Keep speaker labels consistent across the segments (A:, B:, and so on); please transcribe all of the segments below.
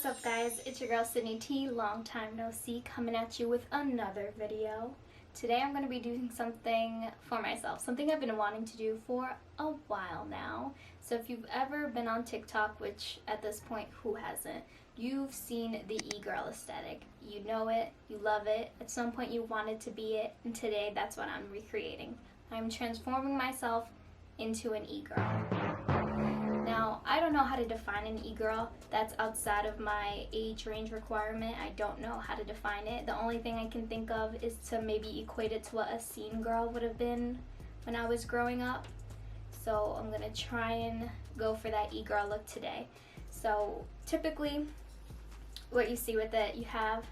A: What's up guys, it's your girl Sydney T, long time no see, coming at you with another video. Today I'm going to be doing something for myself, something I've been wanting to do for a while now. So if you've ever been on TikTok, which at this point who hasn't, you've seen the e-girl aesthetic. You know it, you love it, at some point you wanted to be it, and today that's what I'm recreating. I'm transforming myself into an e-girl. Now, I don't know how to define an e-girl. That's outside of my age range requirement. I don't know how to define it. The only thing I can think of is to maybe equate it to what a scene girl would have been when I was growing up. So I'm gonna try and go for that e-girl look today. So typically, what you see with it, you have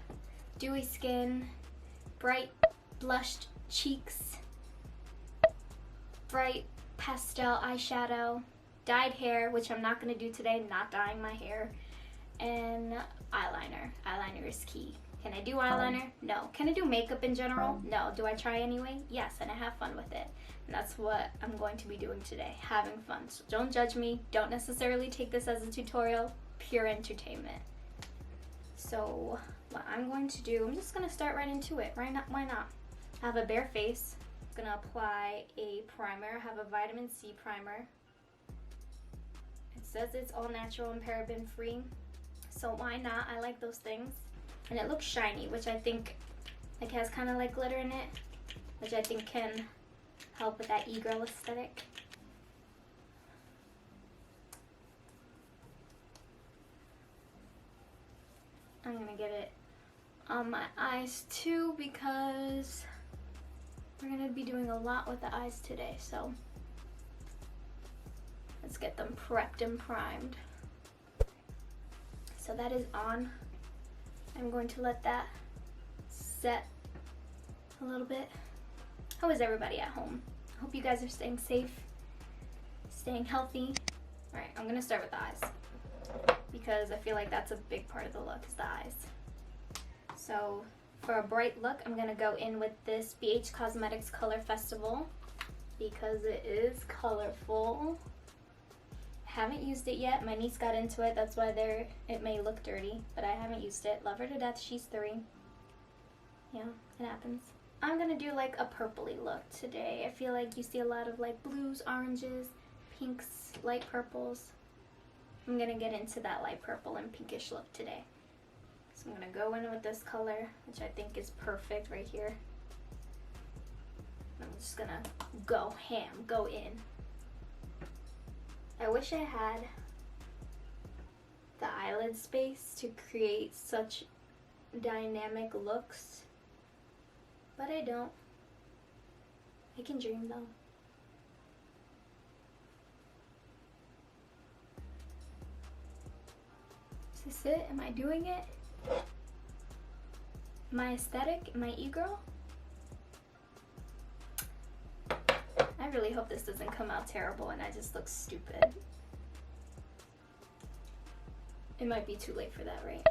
A: dewy skin, bright blushed cheeks, bright pastel eyeshadow, dyed hair, which I'm not going to do today, not dyeing my hair, and eyeliner. Eyeliner is key. Can I do eyeliner? No. Can I do makeup in general? No. Do I try anyway? Yes, and I have fun with it. And that's what I'm going to be doing today, having fun. So don't judge me. Don't necessarily take this as a tutorial. Pure entertainment. So what I'm going to do, I'm just going to start right into it. Why not? I have a bare face. I'm going to apply a primer. I have a vitamin C primer. It says it's all natural and paraben free, so why not? I like those things. And it looks shiny, which I think like has kind of like glitter in it, which I think can help with that e-girl aesthetic. I'm gonna get it on my eyes too because we're gonna be doing a lot with the eyes today, so let's get them prepped and primed. So that is on. I'm going to let that set a little bit. How is everybody at home? I hope you guys are staying safe, staying healthy. All right, I'm gonna start with the eyes because I feel like that's a big part of the look is the eyes. So for a bright look, I'm gonna go in with this BH Cosmetics Color Festival because it is colorful. Haven't used it yet. My niece got into it. That's why it may look dirty, but I haven't used it. Love her to death. She's 3. Yeah, it happens. I'm gonna do like a purpley look today. I feel like you see a lot of like blues, oranges, pinks, light purples. I'm gonna get into that light purple and pinkish look today. So I'm gonna go in with this color, which I think is perfect right here. I'm just gonna go ham, go in. I wish I had the eyelid space to create such dynamic looks, but I don't. I can dream though. Is this it? Am I doing it? My aesthetic? My e-girl? I really hope this doesn't come out terrible and I just look stupid. It might be too late for that, right?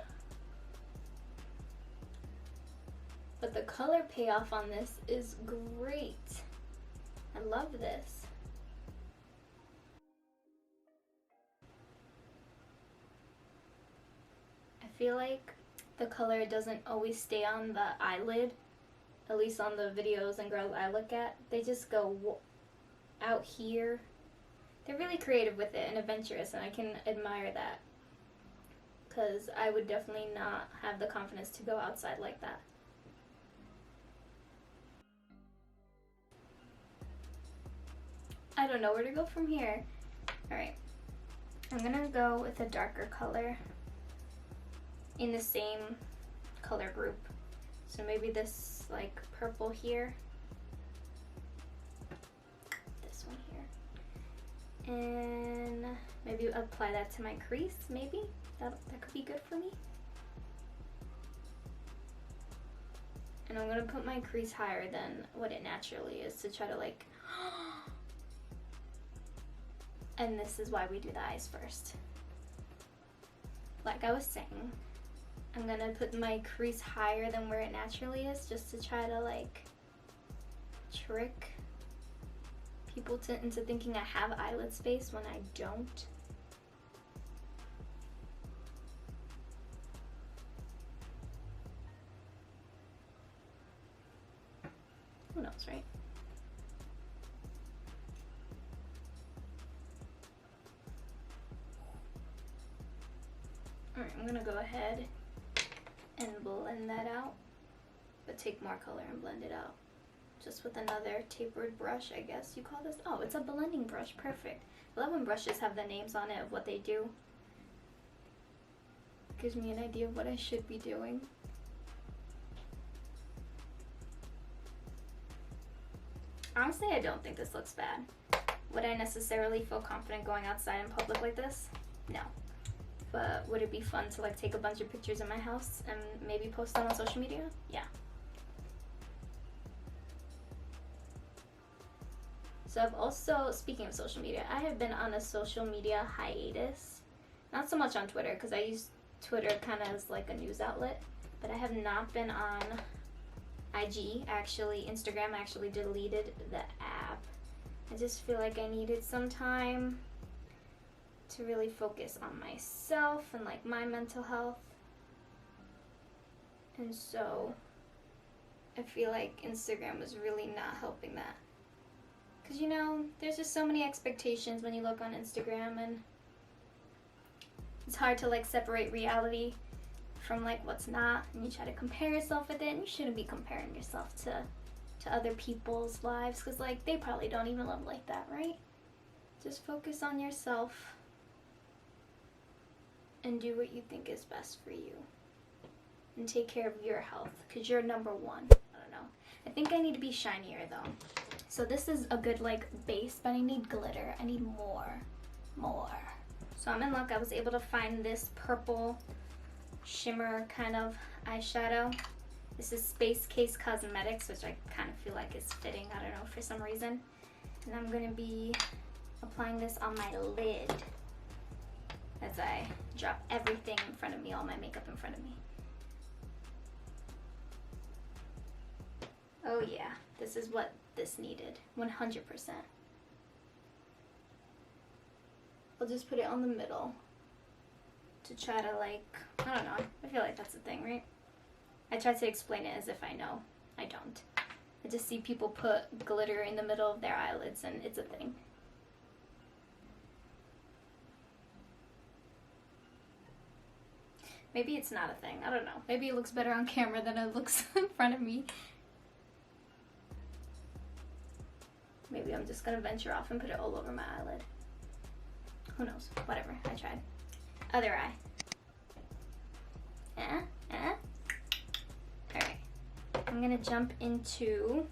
A: But the color payoff on this is great. I love this. I feel like the color doesn't always stay on the eyelid, at least on the videos and girls I look at. They just go out here. They're really creative with it and adventurous, and I can admire that because I would definitely not have the confidence to go outside like that. I don't know where to go from here. Alright, I'm gonna go with a darker color in the same color group. So maybe this like purple here. And maybe apply that to my crease, maybe? That could be good for me. And I'm gonna put my crease higher than what it naturally is to try to like, and this is why we do the eyes first. Like I was saying, I'm gonna put my crease higher than where it naturally is just to try to like trick people into thinking I have eyelid space when I don't. Who knows, right? Alright, I'm gonna go ahead and blend that out, but take more color and blend it out. Just with another tapered brush, I guess you call this. Oh, it's a blending brush. Perfect. I love when brushes have the names on it of what they do. Gives me an idea of what I should be doing. Honestly, I don't think this looks bad. Would I necessarily feel confident going outside in public like this? No. But would it be fun to like take a bunch of pictures in my house and maybe post them on social media? Yeah. So I've also, speaking of social media, I have been on a social media hiatus. Not so much on Twitter, because I use Twitter kind of as like a news outlet, but I have not been on IG, actually. Instagram, I actually deleted the app. I just feel like I needed some time to really focus on myself and like my mental health. And so I feel like Instagram was really not helping that. Because, you know, there's just so many expectations when you look on Instagram, and it's hard to like separate reality from like what's not, and you try to compare yourself with it, and you shouldn't be comparing yourself to other people's lives, because like they probably don't even love like that, right? Just focus on yourself and do what you think is best for you, and take care of your health, because you're number one. I don't know, I think I need to be shinier though. So this is a good like base, but I need glitter. I need more. So I'm in luck. I was able to find this purple shimmer kind of eyeshadow. This is Space Case Cosmetics, which I kind of feel like is fitting, I don't know, for some reason. And I'm gonna be applying this on my lid as I drop everything in front of me, all my makeup in front of me. Oh yeah, this is what this needed, 100%. I'll just put it on the middle to try to like, I don't know, I feel like that's the thing, right? I try to explain it as if I know. I don't. I just see people put glitter in the middle of their eyelids, and it's a thing. Maybe it's not a thing, I don't know. Maybe it looks better on camera than it looks in front of me. Maybe I'm just gonna venture off and put it all over my eyelid. Who knows? Whatever, I tried. Other eye. Alright. I'm gonna jump into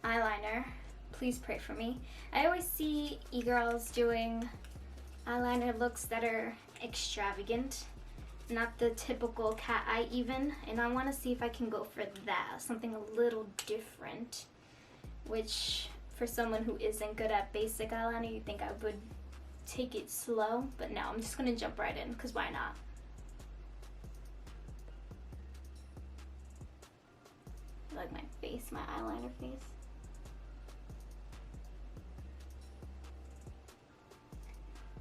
A: eyeliner. Please pray for me. I always see e-girls doing eyeliner looks that are extravagant, not the typical cat eye even, and I want to see if I can go for that, something a little different, which for someone who isn't good at basic eyeliner, you'd think I would take it slow, but no, I'm just gonna jump right in, because why not? Like my face, my eyeliner face.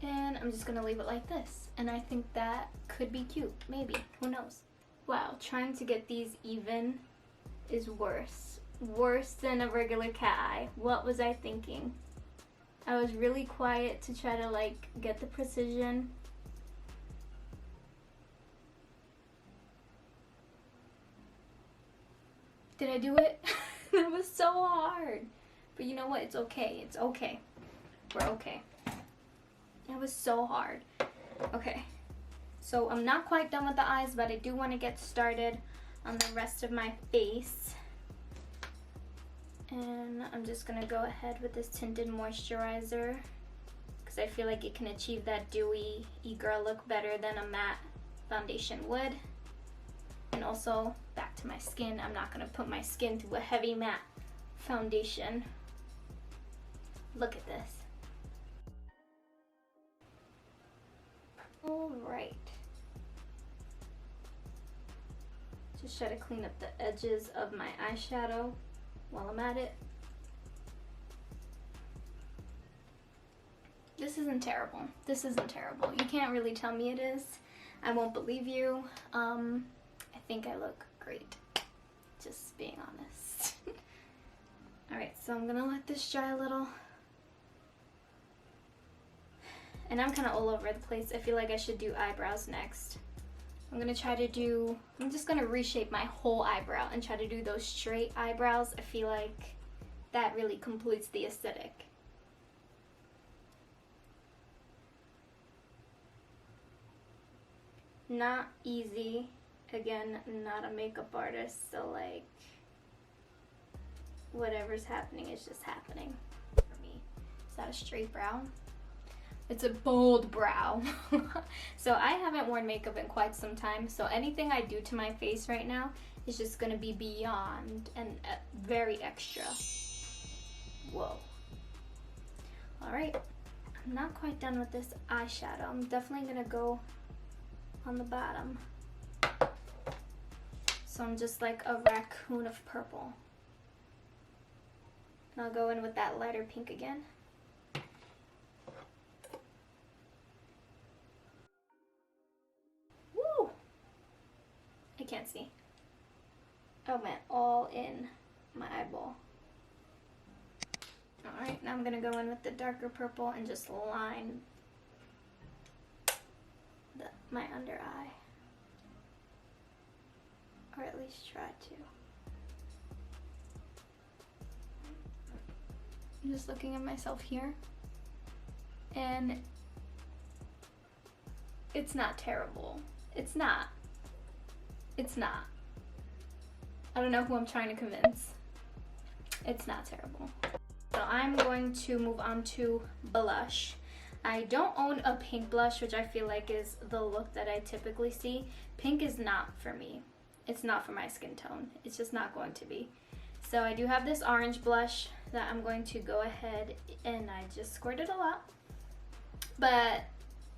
A: And I'm just gonna leave it like this, and I think that could be cute, maybe, who knows? Wow, trying to get these even is worse than a regular cat eye. What was I thinking? I was really quiet to try to like get the precision. Did I do it? It was so hard. But you know what? It's okay. It's okay. We're okay. It was so hard. Okay. So I'm not quite done with the eyes, but I do want to get started on the rest of my face. And I'm just gonna go ahead with this tinted moisturizer, because I feel like it can achieve that dewy e-girl look better than a matte foundation would. And also, back to my skin, I'm not gonna put my skin through a heavy matte foundation. Look at this. Alright. Just try to clean up the edges of my eyeshadow while I'm at it. This isn't terrible. This isn't terrible. You can't really tell me it is. I won't believe you. I think I look great. Just being honest. Alright, so I'm gonna let this dry a little. And I'm kind of all over the place. I feel like I should do eyebrows next. I'm just gonna reshape my whole eyebrow and try to do those straight eyebrows. I feel like that really completes the aesthetic. Not easy. Again, not a makeup artist, so like whatever's happening is just happening for me. Is that a straight brow? It's a bold brow. So I haven't worn makeup in quite some time, so anything I do to my face right now is just gonna be beyond and very extra. Whoa. Alright, I'm not quite done with this eyeshadow. I'm definitely gonna go on the bottom. So I'm just like a raccoon of purple. And I'll go in with that lighter pink again. Woo! I can't see. I went all in my eyeball. Alright, now I'm gonna go in with the darker purple and just line my under eye. Or at least try to. I'm just looking at myself here. And it's not terrible. It's not. It's not. I don't know who I'm trying to convince. It's not terrible. So I'm going to move on to blush. I don't own a pink blush, which I feel like is the look that I typically see. Pink is not for me. It's not for my skin tone. It's just not going to be. So I do have this orange blush that I'm going to go ahead and I just squirted a lot. But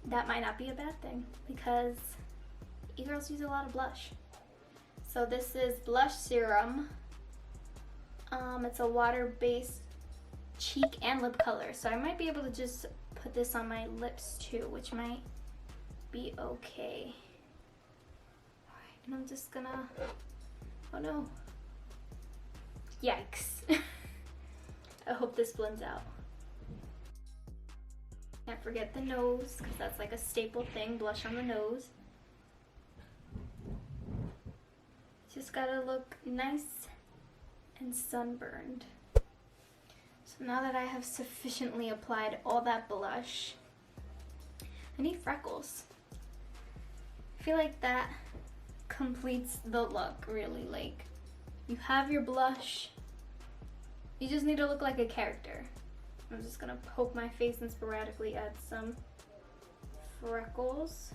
A: that might not be a bad thing because e-girls use a lot of blush. So this is Blush Serum. It's a water-based cheek and lip color. So I might be able to just put this on my lips too, which might be okay. Alright, and I'm just gonna, oh no. Yikes. I hope this blends out. Can't forget the nose, because that's like a staple thing, blush on the nose. Just gotta look nice and sunburned. So now that I have sufficiently applied all that blush, I need freckles. I feel like that completes the look, really. Like, you have your blush, you just need to look like a character. I'm just gonna poke my face and sporadically add some freckles.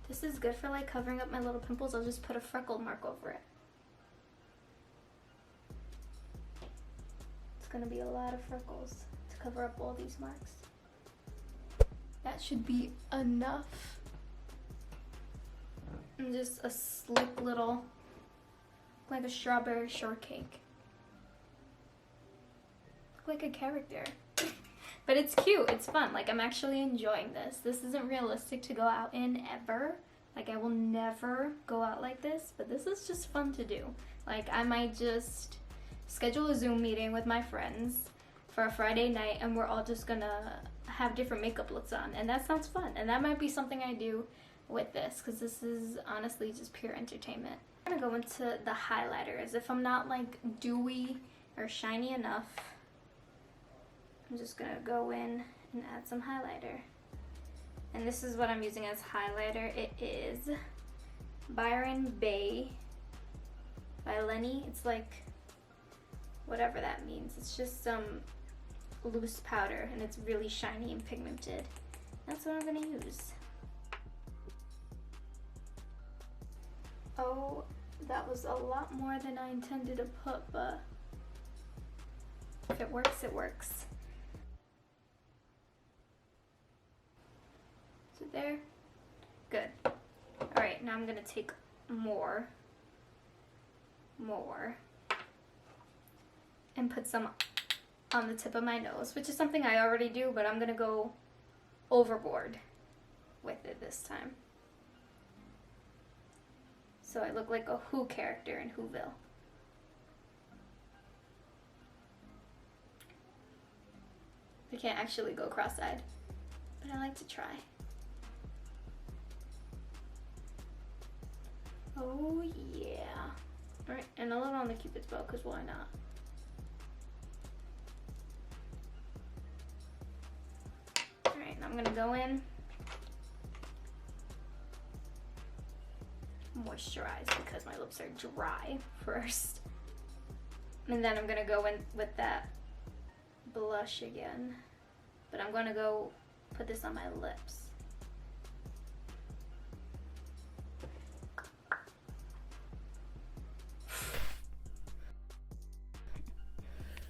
A: This is good for like covering up my little pimples. I'll just put a freckle mark over it. It's gonna be a lot of freckles to cover up all these marks. That should be enough. And just a slick little, like a strawberry shortcake. Look like a character. But it's cute, it's fun. Like, I'm actually enjoying this. This isn't realistic to go out in ever. Like, I will never go out like this, but this is just fun to do. Like, I might just schedule a Zoom meeting with my friends for a Friday night and we're all just gonna have different makeup looks on. And that sounds fun. And that might be something I do with this, because this is honestly just pure entertainment. I'm gonna go into the highlighters. If I'm not like dewy or shiny enough, I'm just gonna go in and add some highlighter. And this is what I'm using as highlighter. It is Byron Bay by Lenny. It's like, whatever that means. It's just some loose powder and it's really shiny and pigmented. That's what I'm gonna use. Oh, that was a lot more than I intended to put, but if it works, it works. Is it there? Good. Alright, now I'm gonna take more, and put some on the tip of my nose, which is something I already do, but I'm gonna go overboard with it this time. So I look like a Who character in Whoville. I can't actually go cross-eyed, but I like to try. Oh yeah. Alright, and a little on the Cupid's bow, because why not? Alright, I'm gonna go in, moisturize because my lips are dry first. And then I'm gonna go in with that blush again. But I'm gonna go put this on my lips.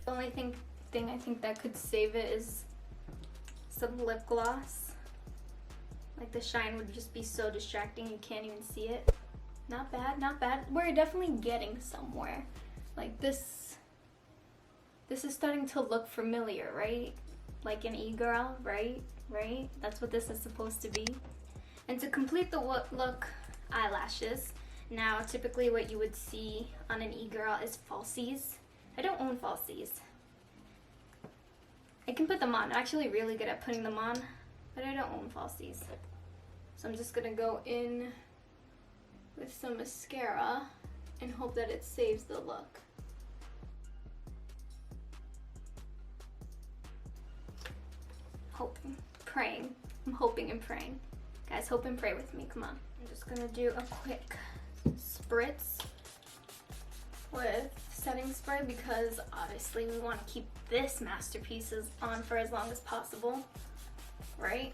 A: The only thing I think that could save it is some lip gloss. Like the shine would just be so distracting you can't even see it. Not bad, not bad. We're definitely getting somewhere. Like this is starting to look familiar, right? Like an e-girl, right? Right? That's what this is supposed to be. And to complete the look, eyelashes. Now, typically what you would see on an e-girl is falsies. I don't own falsies. I can put them on. I'm actually really good at putting them on, but I don't own falsies. So I'm just gonna go in with some mascara and hope that it saves the look. Hoping, praying. I'm hoping and praying. Guys, hope and pray with me, come on. I'm just gonna do a quick spritz with setting spray because obviously we want to keep this masterpiece on for as long as possible, right?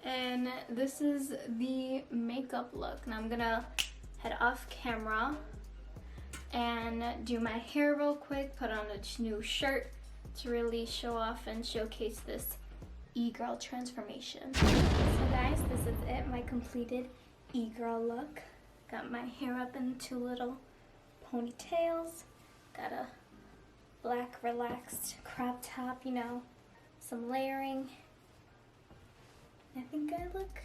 A: And this is the makeup look. Now I'm gonna head off camera and do my hair real quick, put on a new shirt to really show off and showcase this e-girl transformation. So guys, this is it, my completed e-girl look. Got my hair up in 2 little ponytails. Got a black relaxed crop top, you know, some layering. I think I look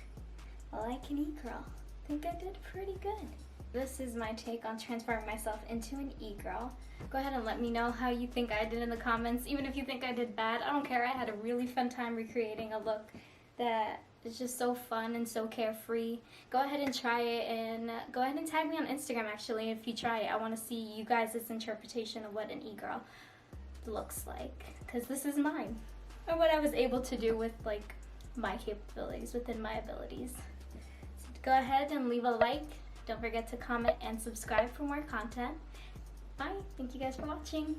A: like an e-girl. I think I did pretty good. This is my take on transforming myself into an e-girl. Go ahead and let me know how you think I did in the comments. Even if you think I did bad, I don't care. I had a really fun time recreating a look that is just so fun and so carefree. Go ahead and try it, and go ahead and tag me on Instagram actually if you try it. I want to see you guys' interpretation of what an e-girl looks like, because this is mine, or what I was able to do with like my capabilities within my abilities. So go ahead and leave a like. Don't forget to comment and subscribe for more content. Bye. Thank you guys for watching.